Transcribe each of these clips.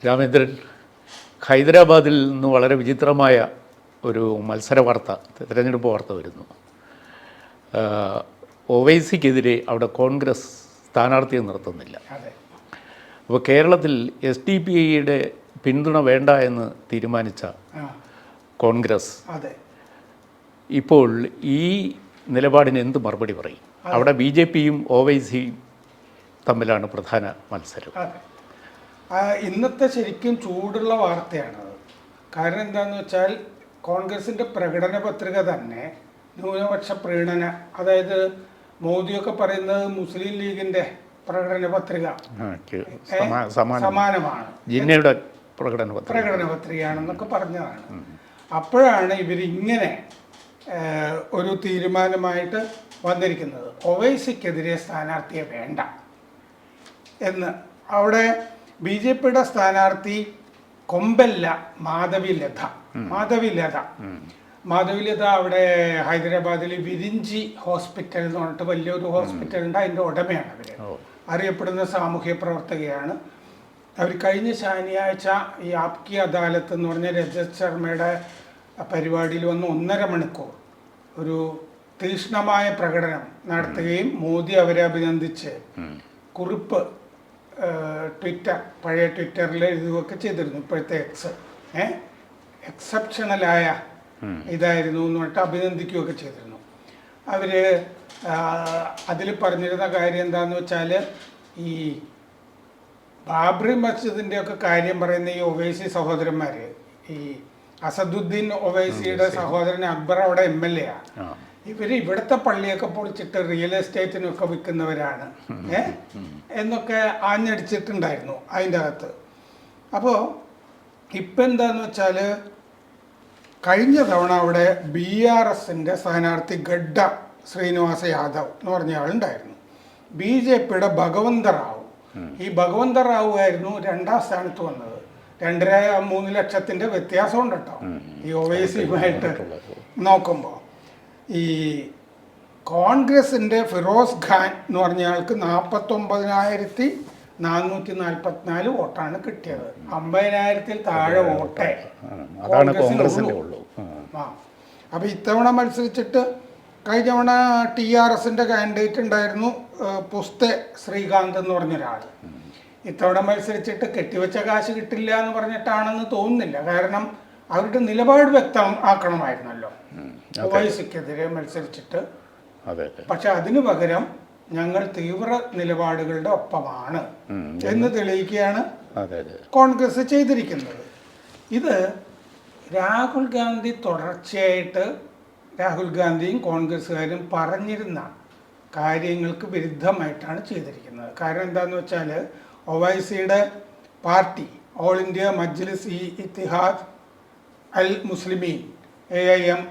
രാമേന്ദ്രൻ, ഹൈദരാബാദിൽ നിന്ന് വളരെ വിചിത്രമായ ഒരു മത്സര വാർത്ത, തിരഞ്ഞെടുപ്പ് വാർത്ത വരുന്നു. ഒവൈസിക്കെതിരെ അവിടെ കോൺഗ്രസ് സ്ഥാനാർത്ഥിയെ നിർത്തുന്നില്ല. അപ്പോൾ കേരളത്തിൽ SDPIയുടെ പിന്തുണ വേണ്ട എന്ന് തീരുമാനിച്ച കോൺഗ്രസ് ഇപ്പോൾ ഈ നിലപാടിന് എന്ത് മറുപടി പറയും? അവിടെ BJPയും OWൈസിയും തമ്മിലാണ് പ്രധാന മത്സരം. ഇന്നത്തെ ശരിക്കും ചൂടുള്ള വാർത്തയാണത്. കാരണം എന്താണെന്ന് വെച്ചാൽ കോൺഗ്രസിൻ്റെ പ്രകടന പത്രിക തന്നെ ന്യൂനപക്ഷ പ്രീണന, അതായത് മോദിയൊക്കെ പറയുന്നത് മുസ്ലിം ലീഗിൻ്റെ പ്രകടന പത്രിക സമാനമാണ്, ജിന്നയുടെ പ്രകടന പത്രികയാണെന്നൊക്കെ പറഞ്ഞതാണ്. അപ്പോഴാണ് ഇവരിങ്ങനെ ഒരു തീരുമാനമായിട്ട് വന്നിരിക്കുന്നത്. ഒവൈസിക്കെതിരെ സ്ഥാനാർത്ഥിയെ വേണ്ട എന്ന്. അവിടെ BJPയുടെ സ്ഥാനാർത്ഥി കൊമ്പല്ല മാധവിലത അവിടെ ഹൈദരാബാദിൽ വിരിഞ്ചി ഹോസ്പിറ്റൽ എന്ന് പറഞ്ഞിട്ട് വലിയൊരു ഹോസ്പിറ്റലുണ്ട്, അതിൻ്റെ ഉടമയാണ് അവർ. അറിയപ്പെടുന്ന സാമൂഹ്യ പ്രവർത്തകയാണ് അവർ. കഴിഞ്ഞ ശനിയാഴ്ച ഈ ആപ്കി അദാലത്ത് എന്ന് പറഞ്ഞ രജത് ശർമ്മയുടെ പരിപാടിയിൽ വന്ന് 1.5 മണിക്കൂർ ഒരു തീക്ഷ്ണമായ പ്രകടനം നടത്തുകയും മോദി അവരെ അഭിനന്ദിച്ച് കുറിപ്പ് പഴയ ട്വിറ്ററിൽ എഴുതുകയൊക്കെ ചെയ്തിരുന്നു. ഇപ്പോഴത്തെ എക്സെപ്ഷണലായ ഇതായിരുന്നു എന്ന് പറഞ്ഞിട്ട് അഭിനന്ദിക്കുകയൊക്കെ ചെയ്തിരുന്നു. അവർ അതിൽ പറഞ്ഞിരുന്ന കാര്യം എന്താണെന്ന് വെച്ചാൽ, ഈ ബാബറി മസ്ജിദിൻ്റെ ഒക്കെ കാര്യം പറയുന്ന ഈ ഒവൈസി സഹോദരന്മാർ, ഈ അസദുദ്ദീൻ ഒവൈസിയുടെ സഹോദരൻ അക്ബർ അവിടെ MLA ആണ്. ഇവർ ഇവിടുത്തെ പള്ളിയൊക്കെ പൊളിച്ചിട്ട് റിയൽ എസ്റ്റേറ്റിനൊക്കെ വിൽക്കുന്നവരാണ് എന്നൊക്കെ ആഞ്ഞടിച്ചിട്ടുണ്ടായിരുന്നു അതിൻ്റെ അകത്ത്. അപ്പോൾ ഇപ്പം എന്താന്ന് വെച്ചാൽ, കഴിഞ്ഞ തവണ അവിടെ BRSൻ്റെ സ്ഥാനാർത്ഥി ഗഡ്ഡ ശ്രീനിവാസ യാദവ് എന്ന് പറഞ്ഞ ആളുണ്ടായിരുന്നു. BJPയുടെ ഭഗവന്ത റാവു, ഈ ഭഗവന്ത റാവു ആയിരുന്നു 2ാം സ്ഥാനത്ത് വന്നത്. 2.5-3 ലക്ഷത്തിൻ്റെ വ്യത്യാസമുണ്ട് കേട്ടോ ഈ ഒവൈസിയുമായിട്ട് നോക്കുമ്പോൾ. ഈ കോൺഗ്രസിൻ്റെ ഫിറോസ് ഖാൻ എന്ന് പറഞ്ഞ ആൾക്ക് 49,444 വോട്ടാണ് കിട്ടിയത്. 50,000-ൽ താഴെ വോട്ടേ കോൺഗ്രസിനുള്ളൂ. അപ്പോൾ ഇത്തവണ മത്സരിച്ചിട്ട് കഴിഞ്ഞ തവണ TRSൻ്റെ കാൻഡിഡേറ്റ് ഉണ്ടായിരുന്നു പുസ്തെ ശ്രീകാന്ത് എന്ന് പറഞ്ഞൊരാൾ. ഇത്തവണ മത്സരിച്ചിട്ട് കെട്ടിവെച്ച കാശ് കിട്ടില്ല എന്ന് പറഞ്ഞിട്ടാണെന്ന് തോന്നുന്നില്ല. കാരണം അവരുടെ നിലപാട് വ്യക്തമാക്കണമായിരുന്നല്ലോ ഒവൈസിക്കെതിരെ മത്സരിച്ചിട്ട്. പക്ഷെ അതിനു പകരം ഞങ്ങൾ തീവ്ര നിലപാടുകളുടെ ഒപ്പമാണ് എന്ന് തെളിയിക്കുകയാണ് കോൺഗ്രസ് ചെയ്തിരിക്കുന്നത്. ഇത് രാഹുൽ ഗാന്ധി തുടർച്ചയായിട്ട് രാഹുൽ ഗാന്ധിയും കോൺഗ്രസ്സുകാരും പറഞ്ഞിരുന്ന കാര്യങ്ങൾക്ക് വിരുദ്ധമായിട്ടാണ് ചെയ്തിരിക്കുന്നത്. കാരണം എന്താണെന്ന് വെച്ചാൽ, ഒവൈസിയുടെ പാർട്ടി ഓൾ ഇന്ത്യ മജ്ലിസ് ഇത്തിഹാദ് അൽ മുസ്ലിമീൻ AIM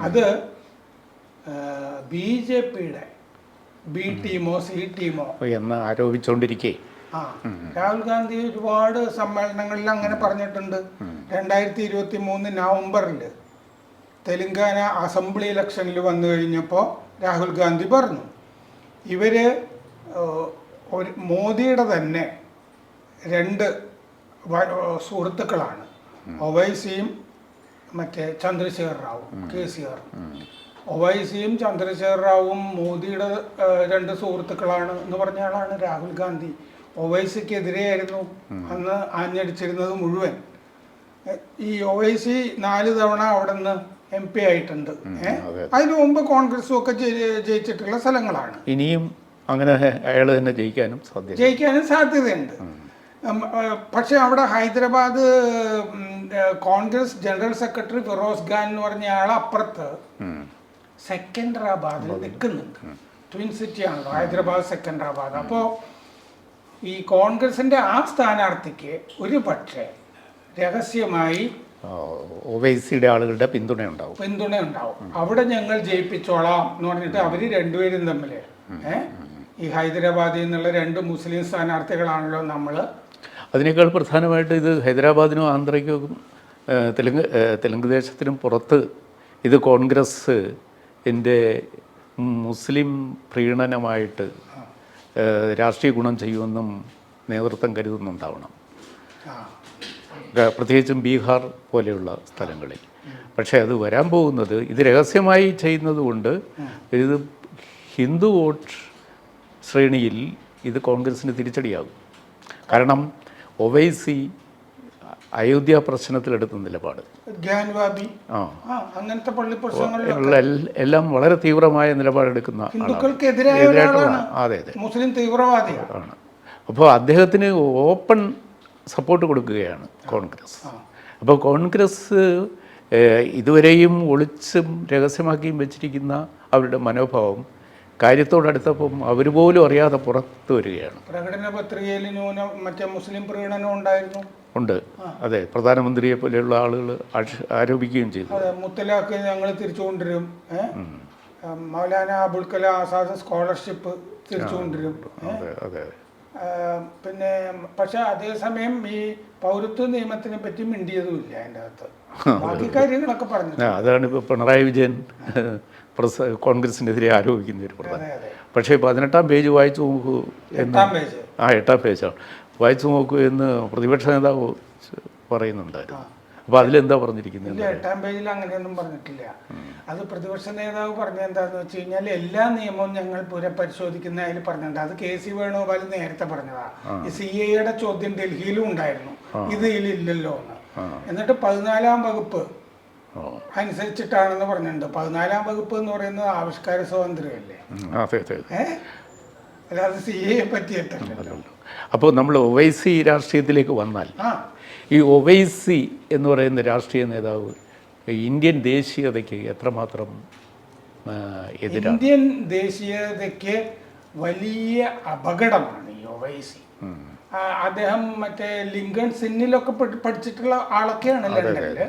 അത് BJPയുടെ B ടീമോ C ടീമോ എന്ന് ആരോപിച്ചുകൊണ്ടിരിക്കേ രാഹുൽ ഗാന്ധി ഒരുപാട് സമ്മേളനങ്ങളിൽ അങ്ങനെ പറഞ്ഞിട്ടുണ്ട്. 2023 നവംബറിൽ തെലങ്കാന അസംബ്ലി ഇലക്ഷനിൽ വന്നു കഴിഞ്ഞപ്പോൾ രാഹുൽ ഗാന്ധി പറഞ്ഞു, ഇവർ മോദിയുടെ തന്നെ 2 സുഹൃത്തുക്കളാണ്, ഒവൈസിയും മറ്റേ ചന്ദ്രശേഖർ റാവു KCR. ഒവൈസിയും ചന്ദ്രശേഖർ റാവുവും മോദിയുടെ 2 സുഹൃത്തുക്കളാണ് എന്ന് പറഞ്ഞ ആളാണ് രാഹുൽ ഗാന്ധി. ഒവൈസിക്കെതിരെയായിരുന്നു അന്ന് ആഞ്ഞടിച്ചിരുന്നത് മുഴുവൻ. ഈ ഒവൈസി 4 തവണ അവിടെ നിന്ന് MP ആയിട്ടുണ്ട്. അതിനു മുമ്പ് കോൺഗ്രസും ഒക്കെ ജയിച്ചിട്ടുള്ള സ്ഥലങ്ങളാണ്. ഇനിയും അങ്ങനെ അയാൾ തന്നെ ജയിക്കാനും സാധ്യതയുണ്ട്. പക്ഷെ അവിടെ ഹൈദരാബാദ് കോൺഗ്രസ് ജനറൽ സെക്രട്ടറി ഫിറോസ് ഖാൻ എന്ന് പറഞ്ഞ ആൾ അപ്പുറത്ത് സെക്കൻഡറാബാദിൽ നിൽക്കുന്നുണ്ട്. ട്വിൻ സിറ്റി ആണല്ലോ ഹൈദരാബാദ് സെക്കൻഡറാബാദ്. അപ്പോൾ ഈ കോൺഗ്രസിൻ്റെ ആ സ്ഥാനാർത്ഥിക്ക് ഒരു പക്ഷേ രഹസ്യമായി ഒവൈസിയുടെ ആളുകളുടെ പിന്തുണ ഉണ്ടാവും. അവിടെ ഞങ്ങൾ ജയിപ്പിച്ചോളാം എന്ന് പറഞ്ഞിട്ട് അവർ രണ്ടുപേരും തമ്മിൽ ഈ ഹൈദരാബാദിൽ നിന്നുള്ള 2 മുസ്ലിം സ്ഥാനാർത്ഥികളാണല്ലോ നമ്മൾ. അതിനേക്കാൾ പ്രധാനമായിട്ട് ഇത് ഹൈദരാബാദിനും ആന്ധ്രയ്ക്കും തെലുങ്ക് ദേശത്തിനും പുറത്ത് ഇത് കോൺഗ്രസ് മുസ്ലിം പ്രീണനമായിട്ട് രാഷ്ട്രീയ ഗുണം ചെയ്യുമെന്നും നേതൃത്വം കരുതുന്നുണ്ടാവണം. പ്രത്യേകിച്ചും ബീഹാർ പോലെയുള്ള സ്ഥലങ്ങളിൽ. പക്ഷേ അത് വരാൻ പോകുന്നത് ഇത് രഹസ്യമായി ചെയ്യുന്നത് കൊണ്ട് ഇത് ഹിന്ദു വോട്ട് ശ്രേണിയിൽ ഇത് കോൺഗ്രസിന് തിരിച്ചടിയാകും. കാരണം ഒവൈസി അയോധ്യ പ്രശ്നത്തിലെടുത്ത നിലപാട് അങ്ങനത്തെ പള്ളി പ്രശ്നങ്ങളിൽ എല്ലാം വളരെ തീവ്രമായ നിലപാടെടുക്കുന്ന അതെ അതെ മുസ്ലിം തീവ്രവാദിയാണ്. അപ്പോൾ അദ്ദേഹത്തിന് ഓപ്പൺ സപ്പോർട്ട് കൊടുക്കുകയാണ് കോൺഗ്രസ്. അപ്പോൾ കോൺഗ്രസ് ഇതുവരെയും ഒളിച്ചും രഹസ്യമാക്കിയും വെച്ചിരിക്കുന്ന അവരുടെ മനോഭാവം കാര്യത്തോടടുത്തപ്പം അവർ പോലും അറിയാതെ പുറത്തു വരികയാണ്. പ്രകടന പത്രികയിൽ മറ്റേ മുസ്ലിം പ്രകടനം ഉണ്ടായിരുന്നു. ഉണ്ട്, അതെ. പ്രധാനമന്ത്രിയെ പോലെയുള്ള ആളുകൾ ആരോപിക്കുകയും ചെയ്തു. അതെ, മുത്തലാഖ് ഞങ്ങൾ തിരിച്ചു കൊണ്ടുവരും, മൗലാന അബുൽ കലാം ആസാദ് സ്കോളർഷിപ്പ് തിരിച്ചു കൊണ്ടുവരും. പിന്നെ പക്ഷെ അതേസമയം ഈ പൗരത്വ നിയമത്തിനെ പറ്റി മിണ്ടിയതുമില്ല അതിൻ്റെ അകത്ത്. ബാക്കി കാര്യങ്ങളൊക്കെ പറഞ്ഞു. അതാണ് ഇപ്പോൾ പിണറായി വിജയൻ കോൺഗ്രസിനെതിരെ ആരോപിക്കുന്ന ഒരു പ്രധാനം. പക്ഷേ 18-ാം പേജ് വായിച്ചു നോക്കൂ എന്ന് 8-ാം പേജാണ് വായിച്ചു നോക്കൂ എന്ന് പ്രതിപക്ഷ നേതാവ് പറയുന്നുണ്ടായിരുന്നു. അപ്പോൾ അതിലെന്താ പറഞ്ഞിരിക്കുന്നത്? 8-ാം പേജിൽ അങ്ങനെയൊന്നും പറഞ്ഞിട്ടില്ല. അത് പ്രതിപക്ഷ നേതാവ് പറഞ്ഞ എന്താണെന്ന് വെച്ച് കഴിഞ്ഞാൽ എല്ലാ നിയമവും ഞങ്ങൾ പുനഃപരിശോധിക്കുന്നതിൽ പറഞ്ഞിട്ടുണ്ട്. അത് KC വേണുഗോപാൽ നേരത്തെ പറഞ്ഞതാ. ഈ CAA ചോദ്യം ഡൽഹിയിലും ഉണ്ടായിരുന്നു, ഇത് ഇതിലില്ലല്ലോ എന്ന്. എന്നിട്ട് 14-ാം വകുപ്പ് അനുസരിച്ചിട്ടാണെന്ന് പറഞ്ഞിട്ടുണ്ട്. 14-ാം വകുപ്പ് എന്ന് പറയുന്നത് ആവിഷ്കാര സ്വാതന്ത്ര്യമല്ലേ, അല്ലാതെ CAA പറ്റിയിട്ടല്ലോ. അപ്പോൾ നമ്മൾ ഒവൈസി രാഷ്ട്രീയത്തിലേക്ക് വന്നാൽ ഈ ഒവൈസി എന്ന് പറയുന്ന രാഷ്ട്രീയ നേതാവ് ഇന്ത്യൻ ദേശീയതയ്ക്ക് എത്രമാത്രം എതിരാണ്? ഇന്ത്യൻ ദേശീയതയ്ക്ക് വലിയ അപകടമാണ് ഈ ഒവൈസി. അദ്ദേഹം മറ്റേ ലിങ്കൺ സിന്നിലൊക്കെ പഠിച്ചിട്ടുള്ള ആളൊക്കെയാണ് ലണ്ടനില്.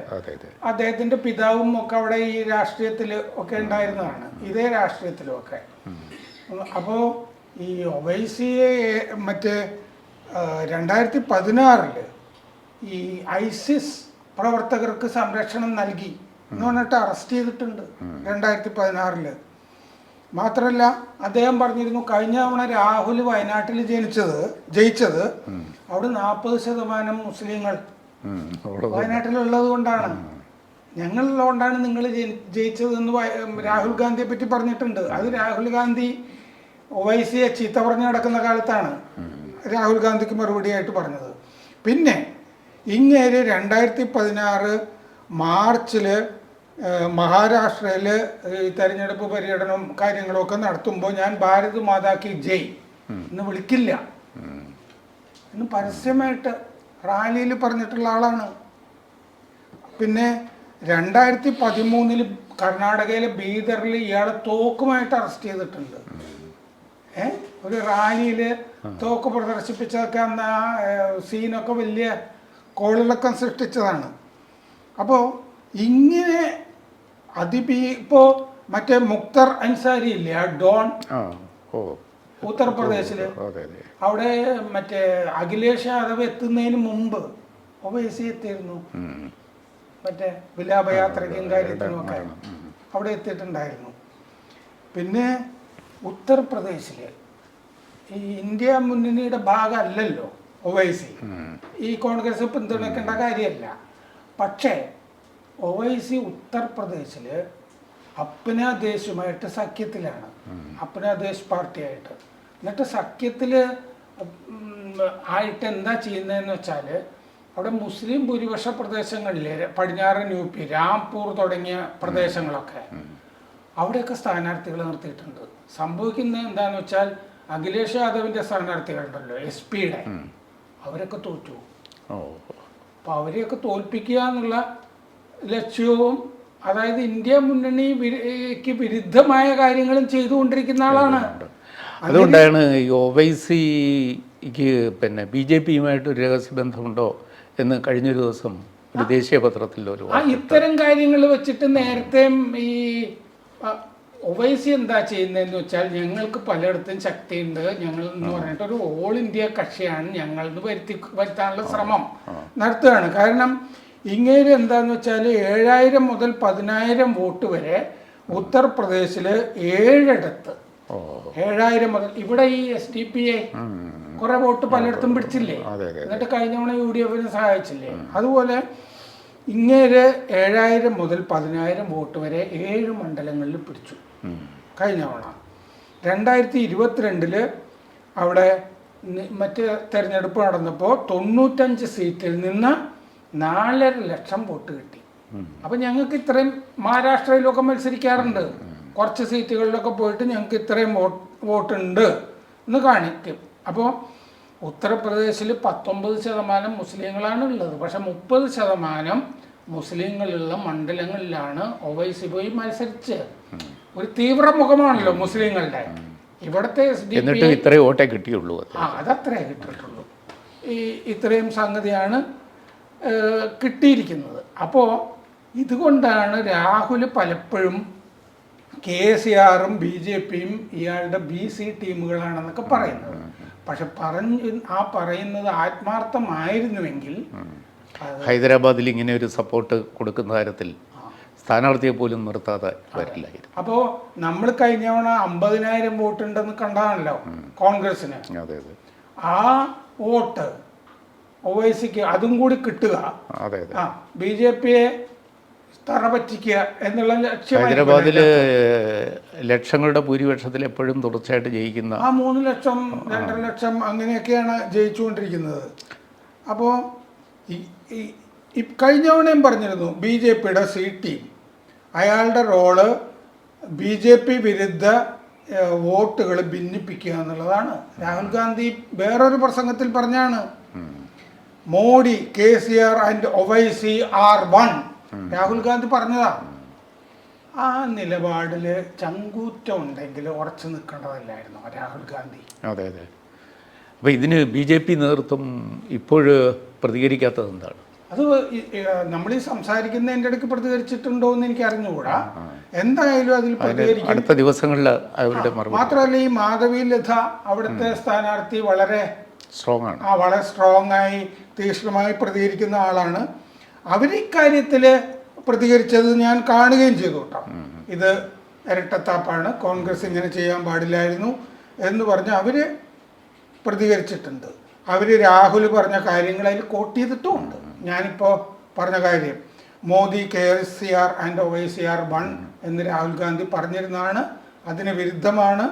അദ്ദേഹത്തിന്റെ പിതാവും ഒക്കെ അവിടെ ഈ രാഷ്ട്രീയത്തിൽ ഒക്കെ ഉണ്ടായിരുന്നതാണ്, ഇതേ രാഷ്ട്രീയത്തിലും ഒക്കെ. അപ്പോൾ ഈ ഒവൈസിയെ മറ്റേ 2016 ഈ ISIS പ്രവർത്തകർക്ക് സംരക്ഷണം നൽകി എന്ന് പറഞ്ഞിട്ട് അറസ്റ്റ് ചെയ്തിട്ടുണ്ട് 2016. മാത്രമല്ല അദ്ദേഹം പറഞ്ഞിരുന്നു കഴിഞ്ഞ തവണ രാഹുൽ വയനാട്ടിൽ ജയിച്ചത് അവിടെ 40% മുസ്ലിങ്ങൾ വയനാട്ടിലുള്ളത് കൊണ്ടാണ്, ഞങ്ങളുള്ളതുകൊണ്ടാണ് നിങ്ങൾ ജയിച്ചതെന്ന് രാഹുൽ ഗാന്ധിയെ പറ്റി പറഞ്ഞിട്ടുണ്ട്. അത് രാഹുൽ ഗാന്ധി ഒവൈസിയെ ചീത്ത പറഞ്ഞു നടക്കുന്ന കാലത്താണ് രാഹുൽ ഗാന്ധിക്ക് മറുപടിയായിട്ട് പറഞ്ഞത്. പിന്നെ ഇങ്ങേര് 2016 മാർച്ചിൽ മഹാരാഷ്ട്രയിൽ ഈ തെരഞ്ഞെടുപ്പ് പര്യടനവും കാര്യങ്ങളൊക്കെ നടത്തുമ്പോൾ ഞാൻ ഭാരത് മാതാ കി ജയ് എന്ന് വിളിക്കില്ല എന്ന് പരസ്യമായിട്ട് റാലിയിൽ പറഞ്ഞിട്ടുള്ള ആളാണ്. പിന്നെ 2013 കർണാടകയിലെ ബീദറിൽ ഇയാളെ തോക്കുമായിട്ട് അറസ്റ്റ് ചെയ്തിട്ടുണ്ട്. ഒരു റാലിയിൽ തോക്ക് പ്രദർശിപ്പിച്ചതൊക്കെ അന്ന് ആ സീനൊക്കെ വലിയ കോളിളക്കം സൃഷ്ടിച്ചതാണ്. അപ്പോൾ ഇങ്ങനെ ഇപ്പോൾ മറ്റേ മുക്തർ അൻസാരി ഇല്ലേ, ആ ഡോൺ, ഉത്തർപ്രദേശില്, അവിടെ മറ്റേ അഖിലേഷ് യാദവ് എത്തുന്നതിന് മുമ്പ് ഒവൈസി എത്തിയിരുന്നു. മറ്റേ വിലാപയാത്രയ്ക്കും കാര്യത്തിനും ഒക്കെ അവിടെ എത്തിയിട്ടുണ്ടായിരുന്നു. പിന്നെ ഉത്തർപ്രദേശില് ഈ ഇന്ത്യ മുന്നണിയുടെ ഭാഗമല്ലല്ലോ ഒവൈസി, ഈ കോൺഗ്രസ് പിന്തുണയ്ക്കേണ്ട കാര്യമല്ല. പക്ഷേ ഒവൈസി ഉത്തർപ്രദേശിൽ അപ്നാദേശുമായിട്ട് സഖ്യത്തിലാണ്, അപ്നാദേശ് പാർട്ടിയായിട്ട്. എന്നിട്ട് സഖ്യത്തിൽ ആയിട്ട് എന്താ ചെയ്യുന്നതെന്ന് വെച്ചാൽ അവിടെ മുസ്ലിം ഭൂരിപക്ഷ പ്രദേശങ്ങളിലെ പടിഞ്ഞാറൻ UP, രാംപൂർ തുടങ്ങിയ പ്രദേശങ്ങളൊക്കെ അവിടെയൊക്കെ സ്ഥാനാർത്ഥികൾ നിർത്തിയിട്ടുണ്ട്. സംഭവിക്കുന്നത് എന്താണെന്ന് വെച്ചാൽ അഖിലേഷ് യാദവിൻ്റെ സ്ഥാനാർത്ഥികളുണ്ടല്ലോ SP-യുടെ, അവരൊക്കെ തോറ്റു. അപ്പോൾ അവരെയൊക്കെ തോൽപ്പിക്കുക എന്നുള്ള ലക്ഷ്യവും, അതായത് ഇന്ത്യ മുന്നണിക്ക് വിരുദ്ധമായ കാര്യങ്ങളും ചെയ്തുകൊണ്ടിരിക്കുന്ന ആളാണ്. അതുകൊണ്ടാണ് ഈ ഒവൈസിക്ക് പിന്നെ BJP-യുമായിട്ട് ഒരു രഹസ്യബന്ധമുണ്ടോ എന്ന് കഴിഞ്ഞൊരു ദിവസം ഒരു ദേശീയ പത്രത്തിൽ ഒരു ഇത്തരം കാര്യങ്ങൾ വെച്ചിട്ട് നേരത്തെ ഈ ഒവൈസി എന്താ ചെയ്യുന്നതെന്ന് വെച്ചാൽ ഞങ്ങൾക്ക് പലയിടത്തും ശക്തിയുണ്ട്, ഞങ്ങൾ എന്ന് പറഞ്ഞിട്ട് ഒരു ഓൾ ഇന്ത്യ കക്ഷിയാണ് ഞങ്ങൾ വരുത്താനുള്ള ശ്രമം നടത്തുകയാണ്. കാരണം ഇങ്ങനെ എന്താന്ന് വെച്ചാൽ 7000 മുതൽ 10000 വോട്ട് വരെ ഉത്തർപ്രദേശിൽ 7 ഇടത്ത് 7000 മുതൽ, ഇവിടെ ഈ SDPI കുറെ വോട്ട് പലയിടത്തും പിടിച്ചില്ലേ? എന്നിട്ട് കഴിഞ്ഞ തവണ UDF സഹായിച്ചില്ലേ? അതുപോലെ ഇങ്ങേര് 7000 മുതൽ 10000 വോട്ട് വരെ 7 മണ്ഡലങ്ങളിൽ പിടിച്ചു കഴിഞ്ഞ തവണ. 2022 അവിടെ മറ്റ് തെരഞ്ഞെടുപ്പ് നടന്നപ്പോൾ 95 സീറ്റിൽ നിന്ന് 4.5 ലക്ഷം വോട്ട് കിട്ടി. അപ്പം ഞങ്ങൾക്ക് ഇത്രയും, മഹാരാഷ്ട്രയിലൊക്കെ മത്സരിക്കാറുണ്ട്, കുറച്ച് സീറ്റുകളിലൊക്കെ പോയിട്ട് ഞങ്ങൾക്ക് ഇത്രയും വോട്ടുണ്ട് എന്ന് കാണിക്കും. അപ്പോൾ ഉത്തർപ്രദേശിൽ 19% മുസ്ലിങ്ങളാണ് ഉള്ളത്. പക്ഷെ 30% മുസ്ലിങ്ങളുള്ള മണ്ഡലങ്ങളിലാണ് ഒവൈസി പോയി മത്സരിച്ച്. ഒരു തീവ്ര മുഖമാണല്ലോ മുസ്ലിങ്ങളുടെ. ഇവിടുത്തെ ഇത്രയും വോട്ടേ കിട്ടിയുള്ളൂ. അതത്രേ കിട്ടിയിട്ടുള്ളൂ. ഇത്രയും സംഗതിയാണ് കിട്ടിയിരിക്കുന്നത്. അപ്പോൾ ഇതുകൊണ്ടാണ് രാഹുൽ പലപ്പോഴും KCRും BJPയും ഇയാളുടെ BC ടീമുകളാണെന്നൊക്കെ പറയുന്നത്. പക്ഷെ പറയുന്നത് ആത്മാർത്ഥമായിരുന്നുവെങ്കിൽ ഹൈദരാബാദിൽ ഇങ്ങനെ ഒരു സപ്പോർട്ട് കൊടുക്കുന്ന കാര്യത്തിൽ സ്ഥാനാർത്ഥിയെ പോലും നിർത്താതെ വരില്ലായിരുന്നു. അപ്പോൾ നമ്മൾ കഴിഞ്ഞ തവണ 50,000 വോട്ടുണ്ടെന്ന് കണ്ടാണല്ലോ കോൺഗ്രസിന്. ആ വോട്ട് ഒവൈസിക്ക് അതും കൂടി കിട്ടുക, BJPയെ തറപറ്റിക്കുക എന്നുള്ള ലക്ഷ്യം. ഹൈദരാബാദിൽ ലക്ഷങ്ങളുടെ ഭൂരിപക്ഷത്തിൽ എപ്പോഴും തുടർച്ചയായിട്ട് ജയിക്കുന്ന 3 ലക്ഷം 2.5 ലക്ഷം അങ്ങനെയൊക്കെയാണ് ജയിച്ചുകൊണ്ടിരിക്കുന്നത്. അപ്പോൾ കഴിഞ്ഞ തവണയും പറഞ്ഞിരുന്നു BJPയുടെ C ടീം, അയാളുടെ റോള് BJP വിരുദ്ധ വോട്ടുകൾ ഭിന്നിപ്പിക്കുക എന്നുള്ളതാണ്. രാഹുൽ ഗാന്ധി വേറൊരു പ്രസംഗത്തിൽ പറഞ്ഞാണ്, Modi, KCR and Owaisi are one. Rahul Gandhi പറഞ്ഞതാ. ആ നിലപാടിൽ ചങ്കൂറ്റം ഉണ്ടെങ്കിൽ ഉറച്ചു നിൽക്കേണ്ടതല്ലായിരുന്നു രാഹുൽ ഗാന്ധി. അതെ. അപ്പോൾ ഇതിന് BJP നേതൃത്വം ഇപ്പോഴും പ്രതികരിക്കാത്തത് എന്താണ്? അത് നമ്മൾ ഈ സംസാരിക്കുന്നതിൻ്റെ ഇടയ്ക്ക് പ്രതികരിച്ചിട്ടുണ്ടോ എന്ന് എനിക്ക് അറിഞ്ഞുകൂടാ. എന്തായാലും അതിൽ പ്രതികരിക്കും അടുത്ത ദിവസങ്ങളിൽ. മാത്രമല്ല ഈ മാധവി ലത അവിടുത്തെ സ്ഥാനാർത്ഥി വളരെ സ്ട്രോങ് ആണ്. വളരെ സ്ട്രോങ് ആയി തീക്ഷ്ണമായി പ്രതികരിക്കുന്ന ആളാണ്. അവർ ഇക്കാര്യത്തിൽ പ്രതികരിച്ചത് ഞാൻ കാണുകയും ചെയ്തു കേട്ടോ. ഇത് ഇരട്ടത്താപ്പാണ്, കോൺഗ്രസ് ഇങ്ങനെ ചെയ്യാൻ പാടില്ലായിരുന്നു എന്ന് പറഞ്ഞ് അവർ പ്രതികരിച്ചിട്ടുണ്ട്. അവർ രാഹുൽ പറഞ്ഞ കാര്യങ്ങൾ അതിൽ കോട്ട് ചെയ്തിട്ടുമുണ്ട്. ഞാനിപ്പോൾ പറഞ്ഞ കാര്യം, Modi, KCR and Owaisi are one എന്ന് രാഹുൽ ഗാന്ധി പറഞ്ഞിരുന്നതാണ്. അതിന് വിരുദ്ധമാണ്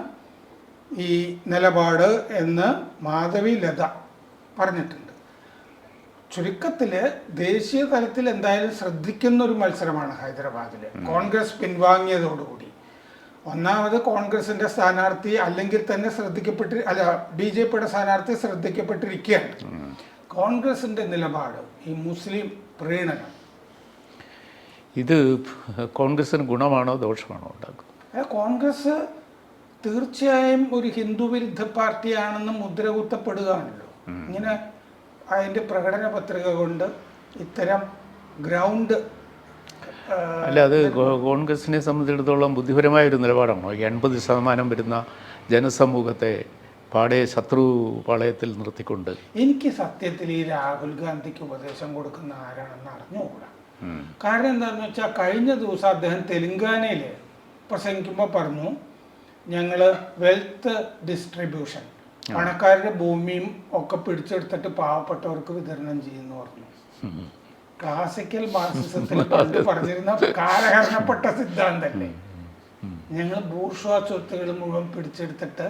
ഈ നിലപാട് എന്ന് മാധവി ലത പറഞ്ഞിട്ടുണ്ട്. ചുരുക്കത്തിൽ ദേശീയ തലത്തിൽ എന്തായാലും ശ്രദ്ധിക്കുന്ന ഒരു മത്സരമാണ് ഹൈദരാബാദിൽ. കോൺഗ്രസ് പിൻവാങ്ങിയതോടുകൂടി ഒന്നാമത് കോൺഗ്രസിൻ്റെ സ്ഥാനാർത്ഥി അല്ലെങ്കിൽ തന്നെ BJPയുടെ സ്ഥാനാർത്ഥി ശ്രദ്ധിക്കപ്പെട്ടിരിക്കുകയാണ്. കോൺഗ്രസിൻ്റെ നിലപാട് ഈ മുസ്ലിം പ്രീണനം, ഇത് കോൺഗ്രസിന് ഗുണമാണോ ദോഷമാണോ ഉണ്ടാക്കുക? കോൺഗ്രസ് തീർച്ചയായും ഒരു ഹിന്ദു വിരുദ്ധ പാർട്ടിയാണെന്ന് മുദ്ര കുത്തപ്പെടുകയാണല്ലോ. ഇങ്ങനെ അതിൻ്റെ പ്രകടന പത്രിക കൊണ്ട് ഇത്തരം ഗ്രൗണ്ട്. അല്ല, അത് കോൺഗ്രസിനെ സംബന്ധിച്ചിടത്തോളം ബുദ്ധിപരമായ ഒരു നിലപാടാണോ? 80% വരുന്ന ജനസമൂഹത്തെ പാടെ ശത്രു പാളയത്തിൽ നിർത്തിക്കൊണ്ട്. എനിക്ക് സത്യത്തിൽ ഈ രാഹുൽ ഗാന്ധിക്ക് ഉപദേശം കൊടുക്കുന്ന ആരാണെന്ന് അറിഞ്ഞുകൂടാ. കാരണം എന്താണെന്ന് വെച്ചാൽ കഴിഞ്ഞ ദിവസം അദ്ദേഹം തെലങ്കാനയിൽ പ്രസംഗിക്കുമ്പോൾ പറഞ്ഞു, ഞങ്ങൾ വെൽത്ത് ഡിസ്ട്രിബ്യൂഷൻ, പണക്കാരുടെ ഭൂമിയും ഒക്കെ പിടിച്ചെടുത്തിട്ട് പാവപ്പെട്ടവർക്ക് വിതരണം ചെയ്യുന്നു പറഞ്ഞു. ക്ലാസിക്കൽ മാർക്സിസത്തിൽ പണ്ട് പറഞ്ഞിരുന്ന കാലഹരണപ്പെട്ട സിദ്ധാന്തല്ലേ. ഞങ്ങൾ ബൂർഷ്വാ സ്വത്തുകൾ മുഴുവൻ പിടിച്ചെടുത്തിട്ട്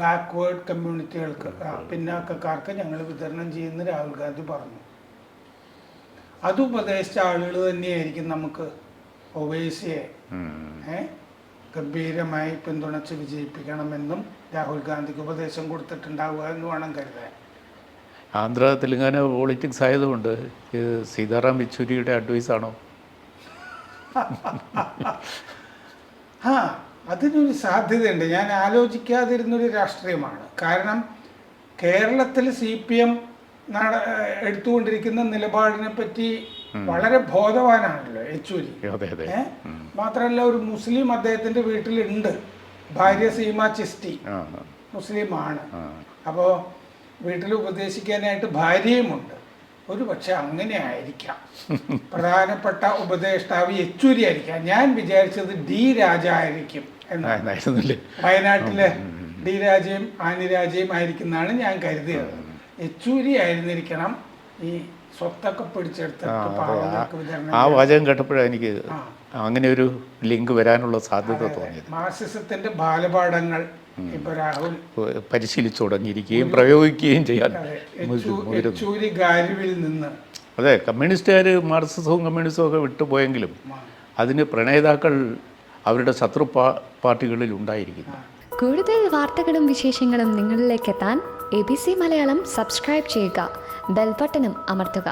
ബാക്ക്വേർഡ് കമ്മ്യൂണിറ്റികൾക്ക്, പിന്നാക്കക്കാർക്ക് ഞങ്ങൾ വിതരണം ചെയ്യുന്ന രാഹുൽ ഗാന്ധി പറഞ്ഞു. അത് ഉപദേശിച്ച ആളുകൾ തന്നെയായിരിക്കും നമുക്ക് ഒവൈസിയെ ഗംഭീരമായി പിന്തുണച്ച് വിജയിപ്പിക്കണമെന്നും രാഹുൽ ഗാന്ധിക്ക് ഉപദേശം കൊടുത്തിട്ടുണ്ടാവുക എന്ന് വേണം കരുതാൻ. ആന്ധ്ര തെലങ്കാന പൊളിറ്റിക്സ് ആയതുകൊണ്ട് സീതാറാം യെച്ചൂരിയുടെ അഡ്വൈസാണോ? അതിനൊരു സാധ്യതയുണ്ട്. ഞാൻ ആലോചിക്കാതിരുന്നൊരു രാഷ്ട്രീയമാണ്. കാരണം കേരളത്തിൽ CPM എടുത്തുകൊണ്ടിരിക്കുന്ന നിലപാടിനെ പറ്റി വളരെ ബോധവാനാണല്ലോ യെച്ചൂരി. മാത്രമല്ല ഒരു മുസ്ലിം അദ്ദേഹത്തിന്റെ വീട്ടിലുണ്ട്. ഭാര്യ സീമ ചിസ്റ്റി മുസ്ലിമാണ്. അപ്പോൾ വീട്ടിൽ ഉപദേശിക്കാനായിട്ട് ഭാര്യയുമുണ്ട്. ഒരു പക്ഷെ അങ്ങനെ ആയിരിക്കാം പ്രധാനപ്പെട്ട ഉപദേഷ്ടാവ് യെച്ചൂരി ആയിരിക്കാം. ഞാൻ വിചാരിച്ചത് D രാജ ആയിരിക്കും എന്നാണ്. വയനാട്ടിലെ ഡി രാജയും ആനി രാജയും ആയിരിക്കുന്നതാണ് ഞാൻ കരുതിയത്. യെച്ചൂരി ആയിരുന്നിരിക്കണം ഈ സ്വത്തൊക്കെ പിടിച്ചെടുത്തിട്ട് പാവങ്ങൾക്ക് വിതരണം. ആ വാചകം കേട്ടപ്പോഴാണ് എനിക്ക് അങ്ങനെ ഒരു ലിങ്ക് വരാനുള്ള സാധ്യത തോന്നിയത്. മാർക്സിസത്തിന്റെ ബാലപാഠങ്ങൾ ഇപ്പൊ രാഹുൽ പരിശീലിച്ചു തുടങ്ങിയിരിക്കുകയും പ്രയോഗിക്കുകയും ചെയ്യാൻ യെച്ചൂരി ഗാരുവിൽ നിന്ന്. അതെ, കമ്മ്യൂണിസ്റ്റുകാർ മാർക്സിസവും കമ്മ്യൂണിസവും ഒക്കെ വിട്ടുപോയെങ്കിലും അതിന് പ്രണേതാക്കൾ അവരുടെ ശത്രു പാർട്ടികളിൽ ഉണ്ടായിരിക്കുന്നു. കൂടുതൽ വാർത്തകളും വിശേഷങ്ങളും നിങ്ങളിലേക്ക് എത്താൻ ABC മലയാളം സബ്സ്ക്രൈബ് ചെയ്യുക, ബെൽ ബട്ടണും അമർത്തുക.